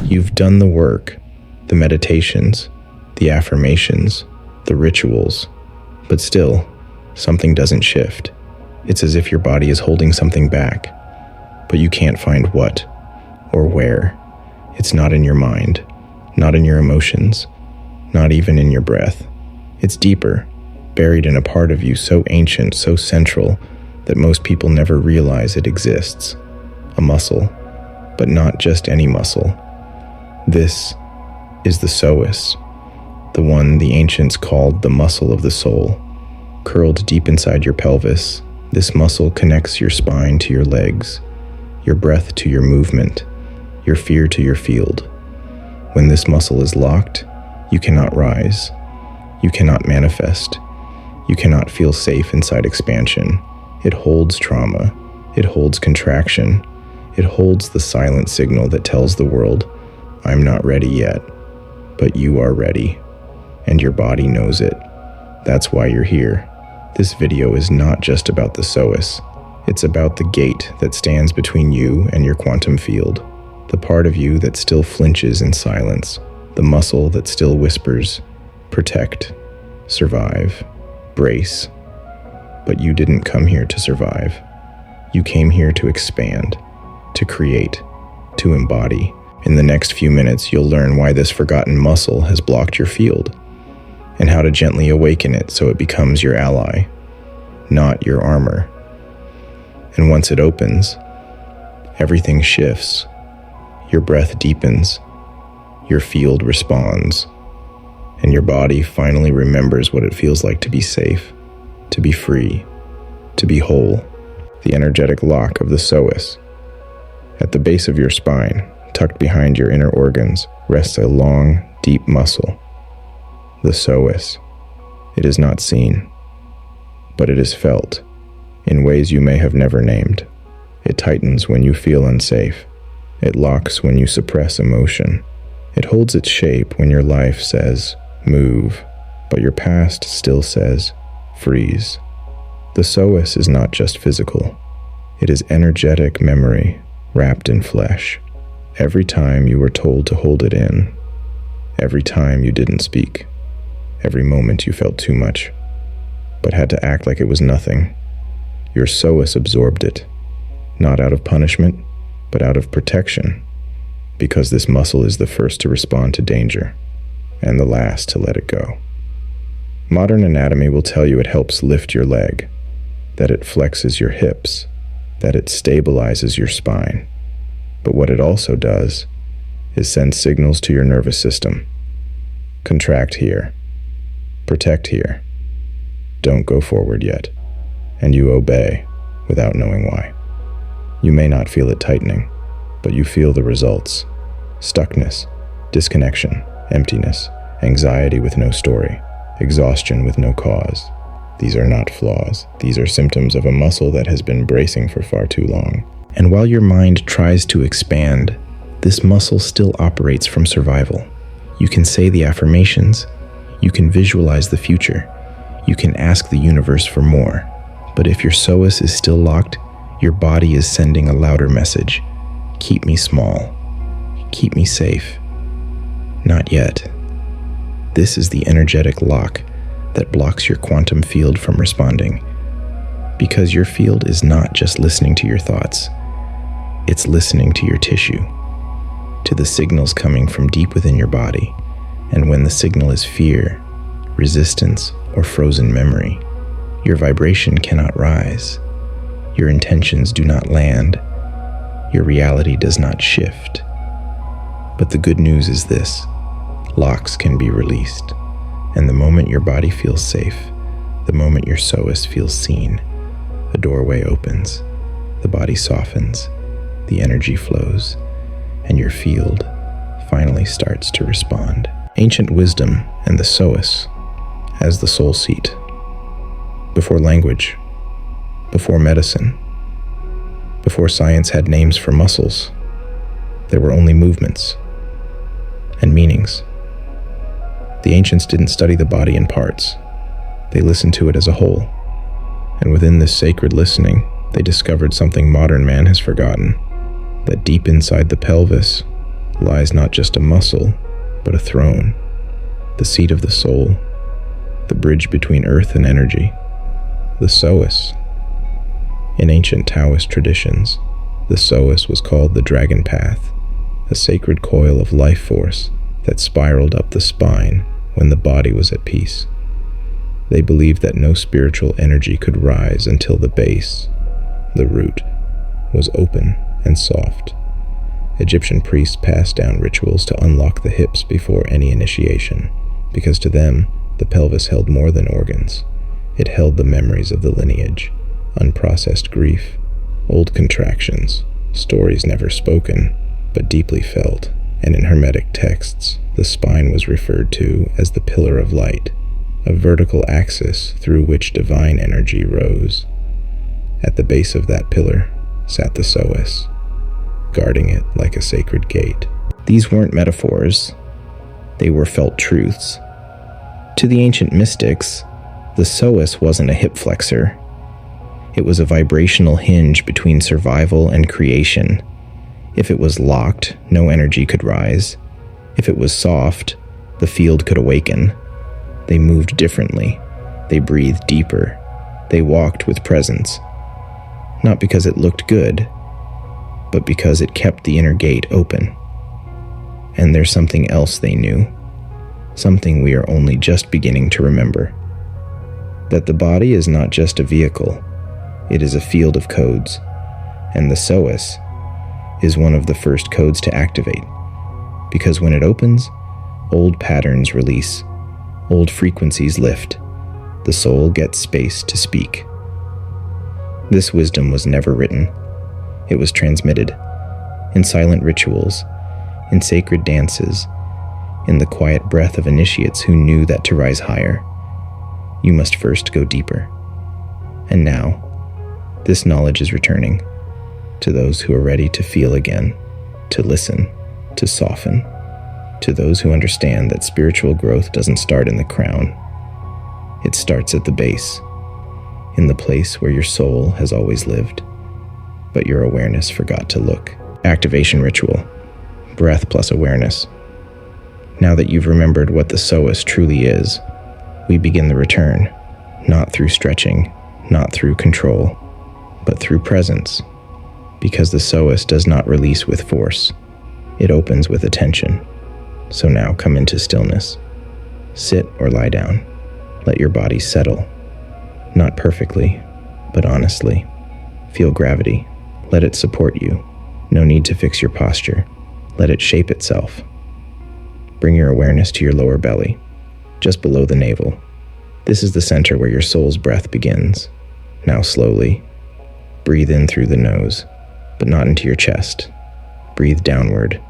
You've done the work, the meditations, the affirmations, the rituals, but still, something doesn't shift. It's as if your body is holding something back, but you can't find what or where. It's not in your mind, not in your emotions, not even in your breath. It's deeper, buried in a part of you so ancient, so central, that most people never realize it exists. A muscle, but not just any muscle. This is the psoas, the one the ancients called the muscle of the soul. Curled deep inside your pelvis, this muscle connects your spine to your legs, your breath to your movement, your fear to your field. When this muscle is locked, you cannot rise, you cannot manifest, you cannot feel safe inside expansion. It holds trauma, it holds contraction, it holds the silent signal that tells the world, I'm not ready yet, but you are ready, and your body knows it. That's why you're here. This video is not just about the psoas. It's about the gate that stands between you and your quantum field, the part of you that still flinches in silence, the muscle that still whispers, protect, survive, brace. But you didn't come here to survive. You came here to expand, to create, to embody. In the next few minutes, you'll learn why this forgotten muscle has blocked your field, and how to gently awaken it so it becomes your ally, not your armor. And once it opens, everything shifts. Your breath deepens, your field responds, and your body finally remembers what it feels like to be safe, to be free, to be whole. The energetic lock of the psoas. At the base of your spine, tucked behind your inner organs, rests a long, deep muscle. The psoas. It is not seen, but it is felt in ways you may have never named. It tightens when you feel unsafe. It locks when you suppress emotion. It holds its shape when your life says, move, but your past still says, freeze. The psoas is not just physical. It is energetic memory wrapped in flesh. Every time you were told to hold it in, every time you didn't speak, every moment you felt too much, but had to act like it was nothing, your psoas absorbed it, not out of punishment, but out of protection, because this muscle is the first to respond to danger, and the last to let it go. Modern anatomy will tell you it helps lift your leg, that it flexes your hips, that it stabilizes your spine. But what it also does is send signals to your nervous system. Contract here. Protect here. Don't go forward yet. And you obey without knowing why. You may not feel it tightening, but you feel the results. Stuckness, disconnection, emptiness, anxiety with no story, exhaustion with no cause. These are not flaws. These are symptoms of a muscle that has been bracing for far too long. And while your mind tries to expand, this muscle still operates from survival. You can say the affirmations, you can visualize the future, you can ask the universe for more. But if your psoas is still locked, your body is sending a louder message. Keep me small. Keep me safe. Not yet. This is the energetic lock that blocks your quantum field from responding. Because your field is not just listening to your thoughts, it's listening to your tissue, to the signals coming from deep within your body. And when the signal is fear, resistance, or frozen memory, your vibration cannot rise. Your intentions do not land. Your reality does not shift. But the good news is this: locks can be released. And the moment your body feels safe, the moment your psoas feels seen, a doorway opens, the body softens, the energy flows, and your field finally starts to respond. Ancient wisdom and the psoas as the soul seat. Before language, before medicine, before science had names for muscles, there were only movements and meanings. The ancients didn't study the body in parts. They listened to it as a whole. And within this sacred listening, they discovered something modern man has forgotten. That deep inside the pelvis, lies not just a muscle, but a throne, the seat of the soul, the bridge between earth and energy, the Psoas. In ancient Taoist traditions, the Psoas was called the dragon path, a sacred coil of life force that spiraled up the spine when the body was at peace. They believed that no spiritual energy could rise until the base, the root, was open and soft. Egyptian priests passed down rituals to unlock the hips before any initiation, because to them, the pelvis held more than organs. It held the memories of the lineage, unprocessed grief, old contractions, stories never spoken, but deeply felt, and in Hermetic texts, the spine was referred to as the pillar of light, a vertical axis through which divine energy rose. At the base of that pillar sat the Psoas, guarding it like a sacred gate. These weren't metaphors, they were felt truths. To the ancient mystics, the Psoas wasn't a hip flexor. It was a vibrational hinge between survival and creation. If it was locked, no energy could rise. If it was soft, the field could awaken. They moved differently. They breathed deeper. They walked with presence. Not because it looked good, but because it kept the inner gate open. And there's something else they knew. Something we are only just beginning to remember. That the body is not just a vehicle. It is a field of codes. And the Psoas is one of the first codes to activate, because when it opens, old patterns release, old frequencies lift, the soul gets space to speak. This wisdom was never written. It was transmitted in silent rituals, in sacred dances, in the quiet breath of initiates who knew that to rise higher, you must first go deeper. And now, this knowledge is returning to those who are ready to feel again, to listen, to soften, to those who understand that spiritual growth doesn't start in the crown. It starts at the base, in the place where your soul has always lived, but your awareness forgot to look. Activation ritual, breath plus awareness. Now that you've remembered what the Psoas truly is, we begin the return, not through stretching, not through control, but through presence. Because the Psoas does not release with force, it opens with attention. So now come into stillness. Sit or lie down. Let your body settle. Not perfectly, but honestly. Feel gravity. Let it support you. No need to fix your posture. Let it shape itself. Bring your awareness to your lower belly, just below the navel. This is the center where your soul's breath begins. Now slowly, breathe in through the nose, but not into your chest. Breathe downward,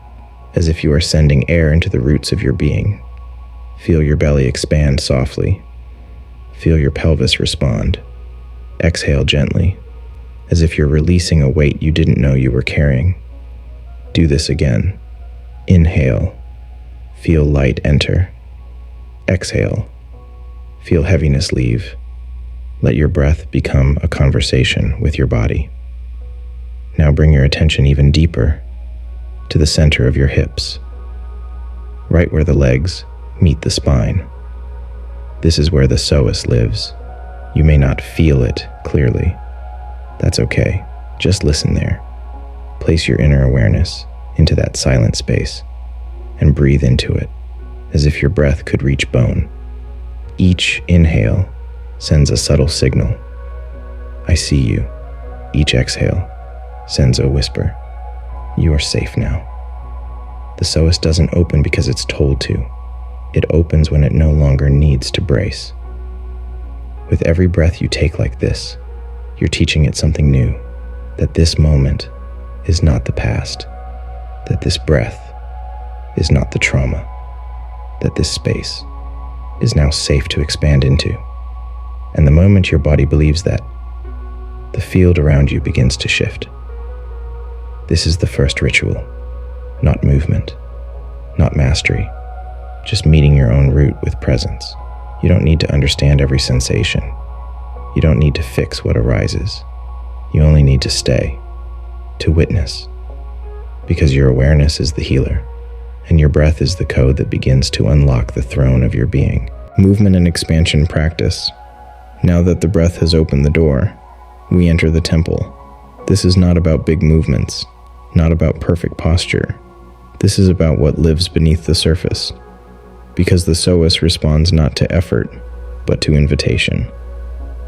as if you are sending air into the roots of your being. Feel your belly expand softly. Feel your pelvis respond. Exhale gently, as if you're releasing a weight you didn't know you were carrying. Do this again. Inhale. Feel light enter. Exhale. Feel heaviness leave. Let your breath become a conversation with your body. Now bring your attention even deeper to the center of your hips, right where the legs meet the spine. This is where the Psoas lives. You may not feel it clearly. That's okay. Just listen there. Place your inner awareness into that silent space and breathe into it as if your breath could reach bone. Each inhale sends a subtle signal. I see you. Each exhale sends a whisper. You are safe now. The Psoas doesn't open because it's told to. It opens when it no longer needs to brace. With every breath you take like this, you're teaching it something new, that this moment is not the past, that this breath is not the trauma, that this space is now safe to expand into. And the moment your body believes that, the field around you begins to shift. This is the first ritual, not movement, not mastery, just meeting your own root with presence. You don't need to understand every sensation. You don't need to fix what arises. You only need to stay, to witness, because your awareness is the healer. and your breath is the code that begins to unlock the throne of your being. Movement and expansion practice. Now that the breath has opened the door, we enter the temple. This is not about big movements, not about perfect posture. This is about what lives beneath the surface. Because the Psoas responds not to effort, but to invitation.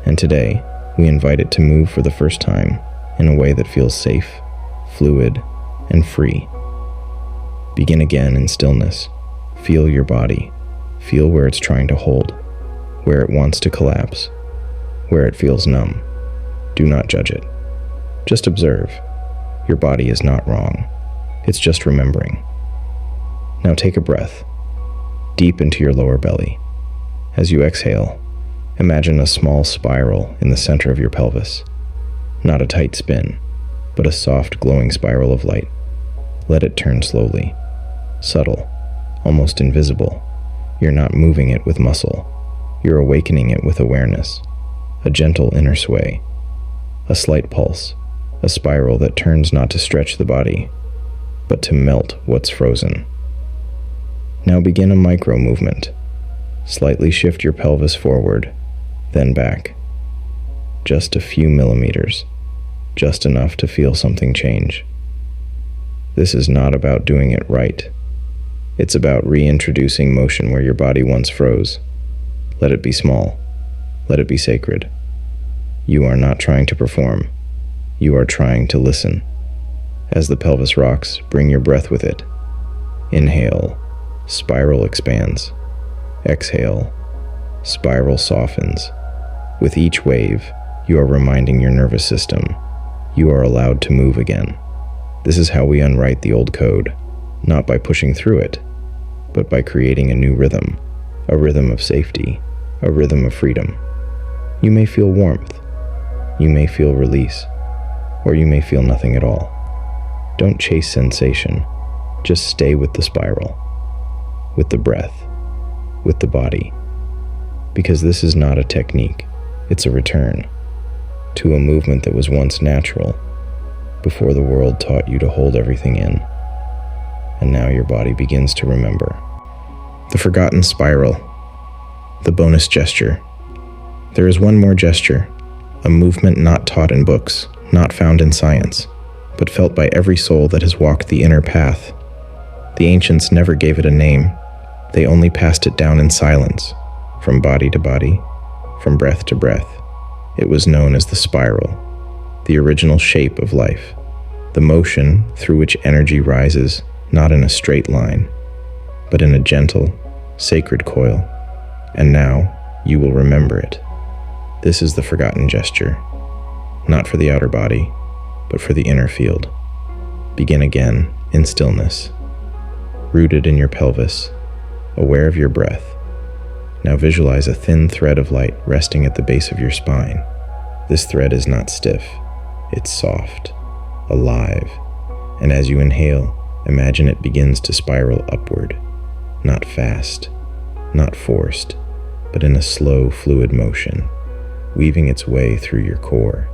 And today, we invite it to move for the first time in a way that feels safe, fluid, and free. Begin again in stillness. Feel your body. Feel where it's trying to hold, where it wants to collapse, where it feels numb. Do not judge it. Just observe. Your body is not wrong. It's just remembering. Now take a breath, deep into your lower belly. As you exhale, imagine a small spiral in the center of your pelvis. Not a tight spin, but a soft, glowing spiral of light. Let it turn slowly, subtle, almost invisible. You're not moving it with muscle. You're awakening it with awareness. A gentle inner sway. A slight pulse. A spiral that turns not to stretch the body, but to melt what's frozen. Now begin a micro movement. Slightly shift your pelvis forward, then back. Just a few millimeters. Just enough to feel something change. This is not about doing it right. It's about reintroducing motion where your body once froze. Let it be small. Let it be sacred. You are not trying to perform. You are trying to listen. As the pelvis rocks, bring your breath with it. Inhale, spiral expands. Exhale, spiral softens. With each wave, you are reminding your nervous system, you are allowed to move again. This is how we unwrite the old code, not by pushing through it, but by creating a new rhythm, a rhythm of safety, a rhythm of freedom. You may feel warmth, you may feel release, or you may feel nothing at all. Don't chase sensation, just stay with the spiral, with the breath, with the body, because this is not a technique, it's a return to a movement that was once natural, before the world taught you to hold everything in, and now your body begins to remember. The forgotten spiral, the bonus gesture. There is one more gesture, a movement not taught in books, not found in science, but felt by every soul that has walked the inner path. The ancients never gave it a name. They only passed it down in silence, from body to body, from breath to breath. It was known as the spiral, the original shape of life, the motion through which energy rises, not in a straight line, but in a gentle, sacred coil. And now, you will remember it. This is the forgotten gesture, not for the outer body, but for the inner field. Begin again in stillness, rooted in your pelvis, aware of your breath. Now visualize a thin thread of light resting at the base of your spine. This thread is not stiff, it's soft, alive, and as you inhale, imagine it begins to spiral upward, not fast, not forced, but in a slow, fluid motion, weaving its way through your core,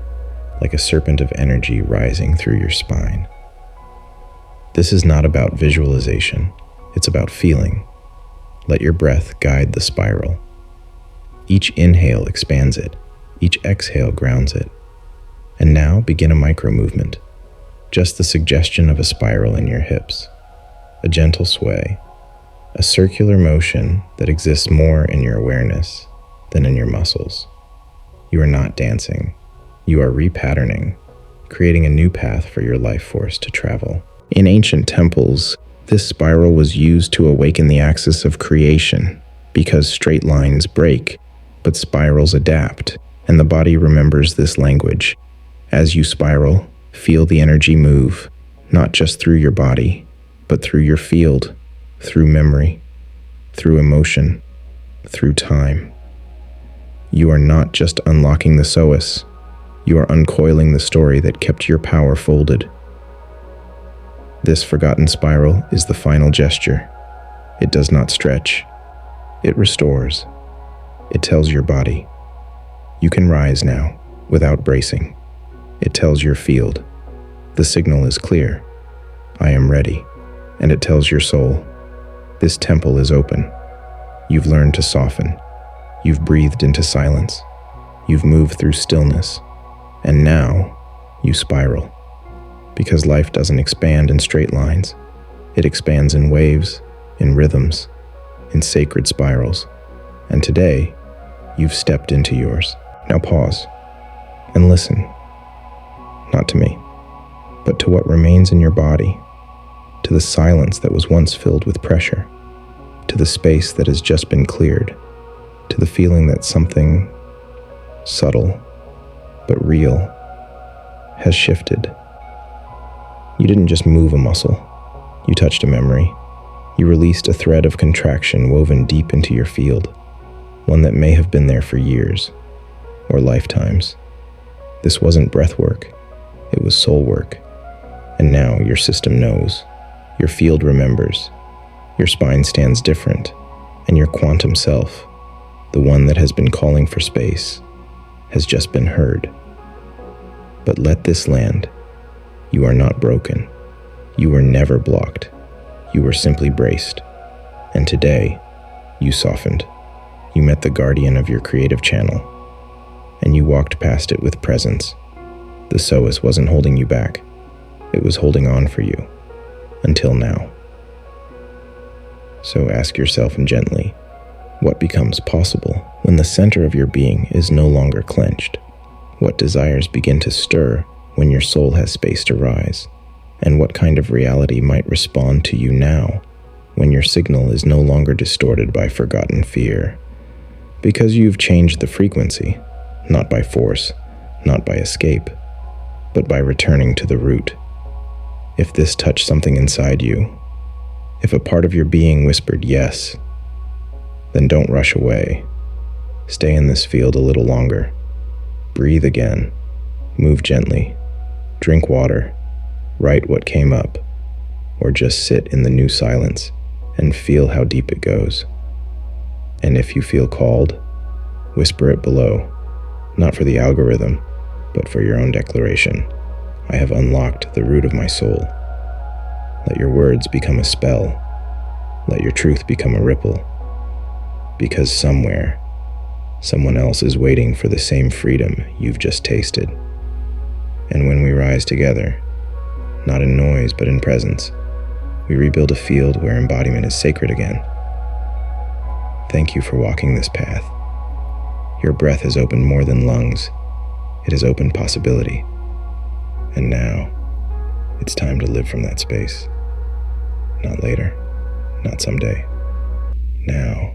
like a serpent of energy rising through your spine. This is not about visualization, it's about feeling. Let your breath guide the spiral. Each inhale expands it, each exhale grounds it. And now begin a micro movement, just the suggestion of a spiral in your hips, a gentle sway, a circular motion that exists more in your awareness than in your muscles. You are not dancing. You are repatterning, creating a new path for your life force to travel. In ancient temples, this spiral was used to awaken the axis of creation, because straight lines break, but spirals adapt, and the body remembers this language. As you spiral, feel the energy move, not just through your body, but through your field, through memory, through emotion, through time. You are not just unlocking the Psoas, you are uncoiling the story that kept your power folded. This forgotten spiral is the final gesture. It does not stretch. It restores. It tells your body, you can rise now, without bracing. It tells your field, the signal is clear. I am ready. And it tells your soul, This temple is open. You've learned to soften. You've breathed into silence. You've moved through stillness. And now, you spiral. Because life doesn't expand in straight lines. It expands in waves, in rhythms, in sacred spirals. And today, you've stepped into yours. Now pause and listen. Not to me, but to what remains in your body, to the silence that was once filled with pressure, to the space that has just been cleared, to the feeling that something subtle but real has shifted. You didn't just move a muscle, you touched a memory. You released a thread of contraction woven deep into your field, one that may have been there for years or lifetimes. This wasn't breath work, it was soul work. And now your system knows, your field remembers, your spine stands different, and your quantum self, the one that has been calling for space, has just been heard. But let this land. You are not broken. You were never blocked. You were simply braced. And today, you softened. You met the guardian of your creative channel, and you walked past it with presence. The Psoas wasn't holding you back. It was holding on for you. Until now. So ask yourself gently, what becomes possible when the center of your being is no longer clenched? What desires begin to stir when your soul has space to rise? And what kind of reality might respond to you now when your signal is no longer distorted by forgotten fear? Because you've changed the frequency, not by force, not by escape, but by returning to the root. If this touched something inside you, if a part of your being whispered yes, then don't rush away. Stay in this field a little longer. Breathe again. Move gently. Drink water. Write what came up. Or just sit in the new silence and feel how deep it goes. And if you feel called, whisper it below, not for the algorithm, but for your own declaration. I have unlocked the root of my soul. Let your words become a spell. Let your truth become a ripple. Because somewhere, someone else is waiting for the same freedom you've just tasted. And when we rise together, not in noise but in presence, we rebuild a field where embodiment is sacred again. Thank you for walking this path. Your breath has opened more than lungs. It has opened possibility. And now, it's time to live from that space. Not later, not someday. Now.